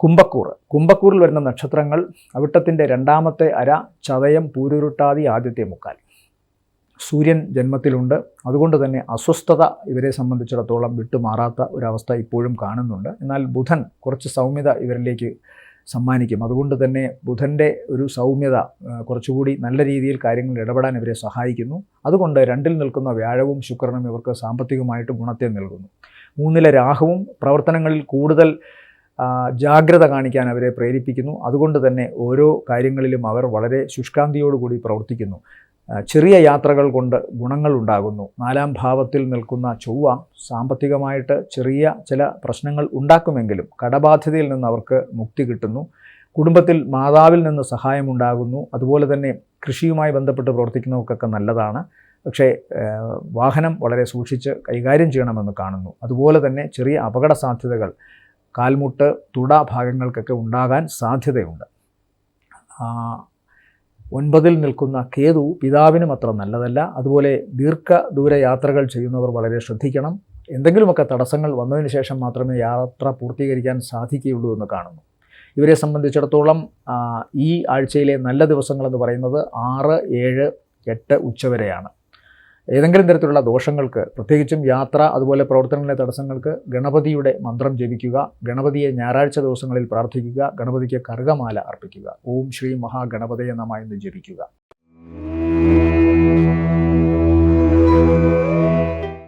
കുംഭക്കൂറിൽ വരുന്ന നക്ഷത്രങ്ങൾ അവിട്ടത്തിൻ്റെ രണ്ടാമത്തെ അര, ചതയം, പൂരുരുട്ടാതി, ആദ്യത്തെ മുക്കാൽ. സൂര്യൻ ജന്മത്തിലുണ്ട്. അതുകൊണ്ട് തന്നെ അസ്വസ്ഥത ഇവരെ സംബന്ധിച്ചിടത്തോളം വിട്ടുമാറാത്ത ഒരവസ്ഥ ഇപ്പോഴും കാണുന്നുണ്ട്. എന്നാൽ ബുധൻ കുറച്ച് സൗമ്യത ഇവരിലേക്ക് സമ്മാനിക്കും. അതുകൊണ്ട് തന്നെ ബുധൻ്റെ ഒരു സൗമ്യത കുറച്ചുകൂടി നല്ല രീതിയിൽ കാര്യങ്ങളിൽ ഇടപെടാൻ ഇവരെ സഹായിക്കുന്നു. അതുകൊണ്ട് 2-ൽ നിൽക്കുന്ന വ്യാഴവും ശുക്രനും ഇവർക്ക് സാമ്പത്തികമായിട്ട് ഗുണത്തെ നൽകുന്നു. 3-ലെ രാഹുവും പ്രവർത്തനങ്ങളിൽ കൂടുതൽ ജാഗ്രത കാണിക്കാൻ അവരെ പ്രേരിപ്പിക്കുന്നു. അതുകൊണ്ട് തന്നെ ഓരോ കാര്യങ്ങളിലും അവർ വളരെ ശുഷ്കാന്തിയോടുകൂടി പ്രവർത്തിക്കുന്നു. ചെറിയ യാത്രകൾ കൊണ്ട് ഗുണങ്ങൾ ഉണ്ടാകുന്നു. 4-ാം ഭാവത്തിൽ നിൽക്കുന്ന ചൊവ്വ സാമ്പത്തികമായിട്ട് ചെറിയ ചില പ്രശ്നങ്ങൾ ഉണ്ടാക്കുമെങ്കിലും കടബാധ്യതയിൽ നിന്ന് അവർക്ക് മുക്തി കിട്ടുന്നു. കുടുംബത്തിൽ മാതാവിൽ നിന്ന് സഹായമുണ്ടാകുന്നു. അതുപോലെ തന്നെ കൃഷിയുമായി ബന്ധപ്പെട്ട് പ്രവർത്തിക്കുന്നവർക്കൊക്കെ നല്ലതാണ്. പക്ഷേ വാഹനം വളരെ സൂക്ഷിച്ച് കൈകാര്യം ചെയ്യണമെന്ന് കാണുന്നു. അതുപോലെ തന്നെ ചെറിയ അപകട സാധ്യതകൾ കാൽമുട്ട്, തുട ഭാഗങ്ങൾക്കൊക്കെ ഉണ്ടാകാൻ സാധ്യതയുണ്ട്. 9-ൽ നിൽക്കുന്ന കേതു പിതാവിനും അത്ര നല്ലതല്ല. അതുപോലെ ദീർഘദൂര യാത്രകൾ ചെയ്യുന്നവർ വളരെ ശ്രദ്ധിക്കണം. എന്തെങ്കിലുമൊക്കെ തടസ്സങ്ങൾ വന്നതിന് ശേഷം മാത്രമേ യാത്ര പൂർത്തീകരിക്കാൻ സാധിക്കുകയുള്ളൂ എന്ന് കാണുന്നു. ഇവരെ സംബന്ധിച്ചിടത്തോളം ഈ ആഴ്ചയിലെ നല്ല ദിവസങ്ങളെന്ന് പറയുന്നത് 6, 7, 8 ഉച്ചവരെയാണ്. ഏതെങ്കിലും തരത്തിലുള്ള ദോഷങ്ങൾക്ക്, പ്രത്യേകിച്ചും യാത്ര അതുപോലെ പ്രവർത്തനങ്ങളിലെ തടസ്സങ്ങൾക്ക് ഗണപതിയുടെ മന്ത്രം ജപിക്കുക. ഗണപതിയെ ഞായറാഴ്ച ദിവസങ്ങളിൽ പ്രാർത്ഥിക്കുക. ഗണപതിക്ക് കറുകമാല അർപ്പിക്കുക. ഓം ശ്രീ മഹാഗണപതയെ നമഃ എന്ന് ജപിക്കുക.